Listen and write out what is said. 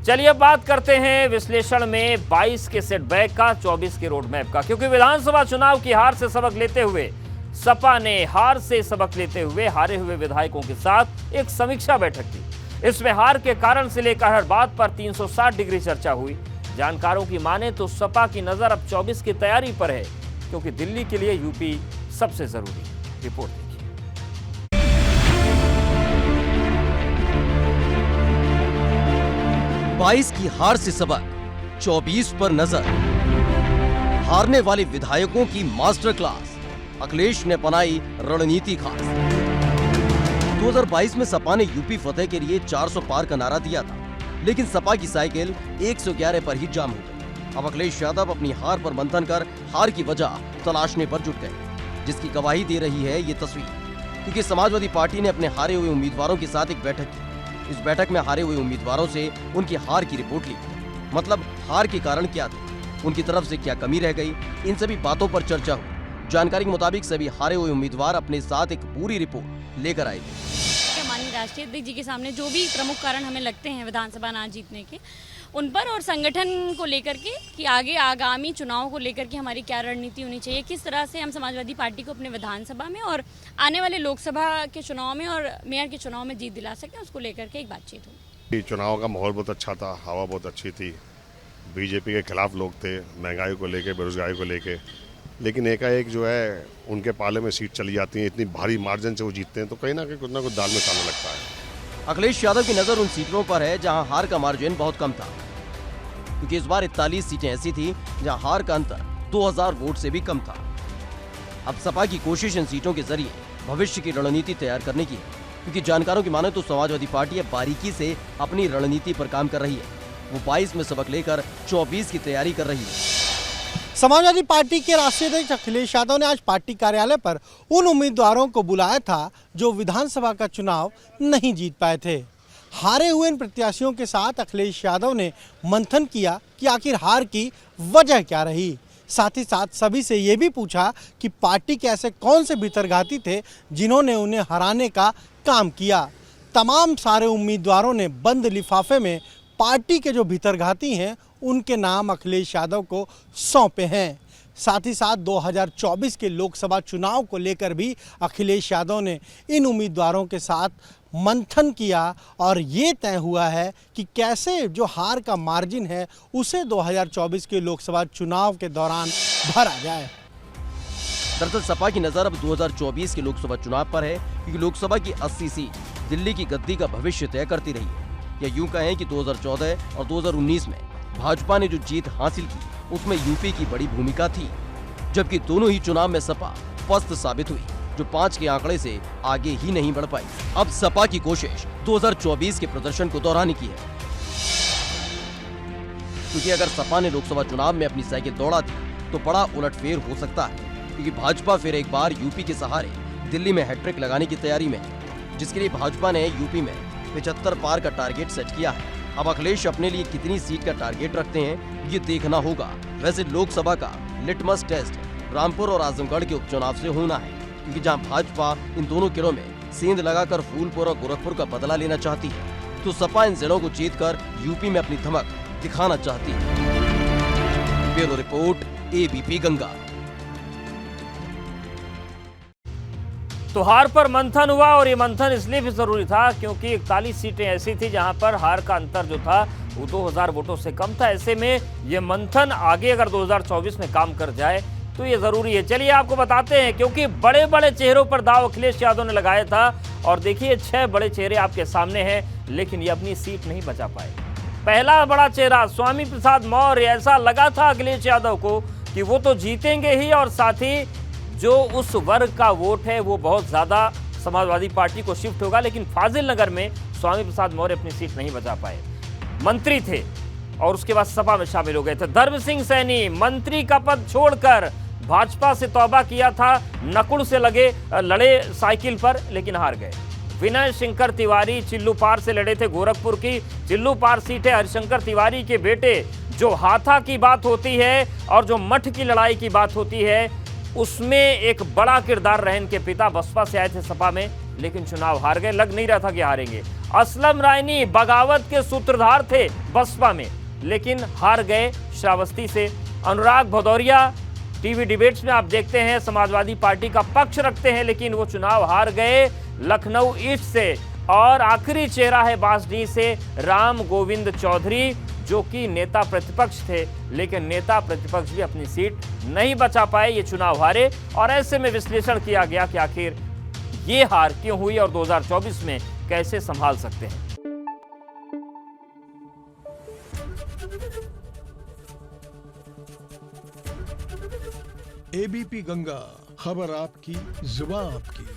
चलिए बात करते हैं विश्लेषण में 22 के सेटबैक का, 24 के रोड मैप का, क्योंकि विधानसभा चुनाव की हार से सबक लेते हुए सपा ने हार से सबक लेते हुए हारे हुए विधायकों के साथ एक समीक्षा बैठक की। इसमें हार के कारण से लेकर हर बात पर 360 डिग्री चर्चा हुई। जानकारों की माने तो सपा की नजर अब 24 की तैयारी पर है, क्योंकि दिल्ली के लिए यूपी सबसे जरूरी है। रिपोर्ट देखिए। 22 की हार से सबक, 24 पर नजर। हारने वाले विधायकों की मास्टर क्लास, अखिलेश ने बनाई रणनीति खास। 2022 में सपा ने यूपी फतेह के लिए 400 पार का नारा दिया था, लेकिन सपा की साइकिल 111 पर ही जाम हो गई। अब अखिलेश यादव अपनी हार पर मंथन कर हार की वजह तलाशने पर जुट गए, जिसकी गवाही दे रही है ये तस्वीर। क्योंकि समाजवादी पार्टी ने अपने हारे हुए उम्मीदवारों के साथ एक बैठक की। इस बैठक में हारे हुए उम्मीदवारों से उनकी हार की रिपोर्ट ली, मतलब हार के कारण क्या थे, उनकी तरफ से क्या कमी रह गई, इन सभी बातों पर चर्चा हुई। जानकारी के मुताबिक सभी हारे हुए उम्मीदवार अपने साथ एक पूरी रिपोर्ट लेकर आए थे। माननीय राष्ट्रीय अध्यक्ष जी के सामने जो भी प्रमुख कारण हमें लगते हैं विधानसभा ना जीतने के, उन पर और संगठन को लेकर के कि आगे आगामी चुनाव को लेकर के हमारी क्या रणनीति होनी चाहिए, किस तरह से हम समाजवादी पार्टी को अपने विधानसभा में और आने वाले लोकसभा के चुनाव में और मेयर के चुनाव में जीत दिला सकें, उसको लेकर के एक बातचीत हुई। चुनाव का माहौल बहुत अच्छा था, हवा बहुत अच्छी थी। बीजेपी के खिलाफ लोग थे, महंगाई को लेके, बेरोजगारी को लेके, लेकिन एकाएक जो है उनके पाले में सीट चली जाती है, इतनी भारी मार्जिन से वो जीतते हैं, तो कहीं ना कहीं कुछ ना कुछ दाल में काला लगता है। अखिलेश यादव की नजर उन सीटों पर है जहां हार का मार्जिन बहुत कम था, क्योंकि इस बार 41 सीटें ऐसी थी जहां हार का अंतर 2000 वोट से भी कम था। अब सपा की कोशिश इन सीटों के जरिए भविष्य की रणनीति तैयार करने की है, क्योंकि जानकारों की माने तो समाजवादी पार्टी अब बारीकी से अपनी रणनीति पर काम कर रही है। वो 22 में सबक लेकर 24 की तैयारी कर रही है। समाजवादी पार्टी के राष्ट्रीय अध्यक्ष अखिलेश यादव ने आज पार्टी कार्यालय पर उन उम्मीदवारों को बुलाया था जो विधानसभा का चुनाव नहीं जीत पाए थे। हारे हुए इन प्रत्याशियों के साथ अखिलेश यादव ने मंथन किया कि आखिर हार की वजह क्या रही। साथ ही साथ सभी से ये भी पूछा कि पार्टी के ऐसे कौन से भीतरघाती थे जिन्होंने उन्हें हराने का काम किया। तमाम सारे उम्मीदवारों ने बंद लिफाफे में पार्टी के जो भीतरघाती हैं उनके नाम अखिलेश यादव को सौंपे हैं। साथ ही साथ 2024 के लोकसभा चुनाव को लेकर भी अखिलेश यादव ने इन उम्मीदवारों के साथ मंथन किया और ये तय हुआ है कि कैसे जो हार का मार्जिन है उसे 2024 के लोकसभा चुनाव के दौरान भरा जाए। दरअसल सपा की नजर अब 2024 के लोकसभा चुनाव पर है, क्योंकि लोकसभा की 80 सीट दिल्ली की गद्दी का भविष्य तय करती रही है। या यूं कहें कि 2014 और 2019 में भाजपा ने जो जीत हासिल की उसमें यूपी की बड़ी भूमिका थी, जबकि दोनों ही चुनाव में सपा पस्त साबित हुई, जो 5 के आंकड़े से आगे ही नहीं बढ़ पाई। अब सपा की कोशिश 2024 के प्रदर्शन को दोहराने की है, क्योंकि अगर सपा ने लोकसभा चुनाव में अपनी साइकिल दौड़ा दी तो बड़ा उलटफेर हो सकता है, क्योंकि भाजपा फिर एक बार यूपी के सहारे दिल्ली में हैट्रिक लगाने की तैयारी में है, जिसके लिए भाजपा ने यूपी में 75 पार का टारगेट सेट किया है। अब अखिलेश अपने लिए कितनी सीट का टारगेट रखते हैं ये देखना होगा। वैसे लोकसभा का लिटमस टेस्ट रामपुर और आजमगढ़ के उपचुनाव से होना है, क्योंकि जहां भाजपा इन दोनों किलों में सेंध लगाकर फूलपुर और गोरखपुर का बदला लेना चाहती है, तो सपा इन जिलों को जीतकर यूपी में अपनी धमक दिखाना चाहती है। Bureau report, ABP Ganga. तो हार पर मंथन हुआ, और ये मंथन इसलिए भी जरूरी था क्योंकि 41 सीटें ऐसी थी जहां पर हार का अंतर जो था वो 2000 वोटों से कम था। ऐसे में ये मंथन आगे अगर 2024 में काम कर जाए तो ये जरूरी है। चलिए आपको बताते हैं, क्योंकि बड़े बड़े चेहरों पर दाव अखिलेश यादव ने लगाया था, और देखिए 6 बड़े चेहरे आपके सामने हैं, लेकिन ये अपनी सीट नहीं बचा पाए। पहला बड़ा चेहरा स्वामी प्रसाद मौर्य, ऐसा लगा था अखिलेश यादव को कि वो तो जीतेंगे ही, और साथ ही जो उस वर्ग का वोट है वो बहुत ज्यादा समाजवादी पार्टी को शिफ्ट होगा, लेकिन फाजिल नगर में स्वामी प्रसाद मौर्य अपनी सीट नहीं बचा पाए। मंत्री थे और उसके बाद सपा में शामिल हो गए थे। धर्म सिंह सैनी मंत्री का पद छोड़कर भाजपा से तौबा किया था, नकुल से लड़े साइकिल पर, लेकिन हार गए। विनय शंकर तिवारी चिल्लू पार से लड़े थे, गोरखपुर की चिल्लू पार सीट है। हरिशंकर तिवारी के बेटे जो हाथा की बात होती है और जो मठ की लड़ाई की बात होती है, उसमें एक बड़ा किरदार रहे इनके पिता, बसपा से आए थे सपा में, लेकिन चुनाव हार गए। लग नहीं रहा था कि हारेंगे। असलम रायनी बगावत के सूत्रधार थे बसपा में, लेकिन हार गए श्रावस्ती से। अनुराग भदौरिया टीवी डिबेट्स में आप देखते हैं समाजवादी पार्टी का पक्ष रखते हैं, लेकिन वो चुनाव हार गए लखनऊ ईस्ट से। और आखिरी चेहरा है बांसडीह से राम गोविंद चौधरी, जो कि नेता प्रतिपक्ष थे, लेकिन नेता प्रतिपक्ष भी अपनी सीट नहीं बचा पाए, ये चुनाव हारे। और ऐसे में विश्लेषण किया गया कि आखिर ये हार क्यों हुई और 2024 में कैसे संभाल सकते हैं। एबीपी गंगा, खबर आपकी, जुबान आपकी।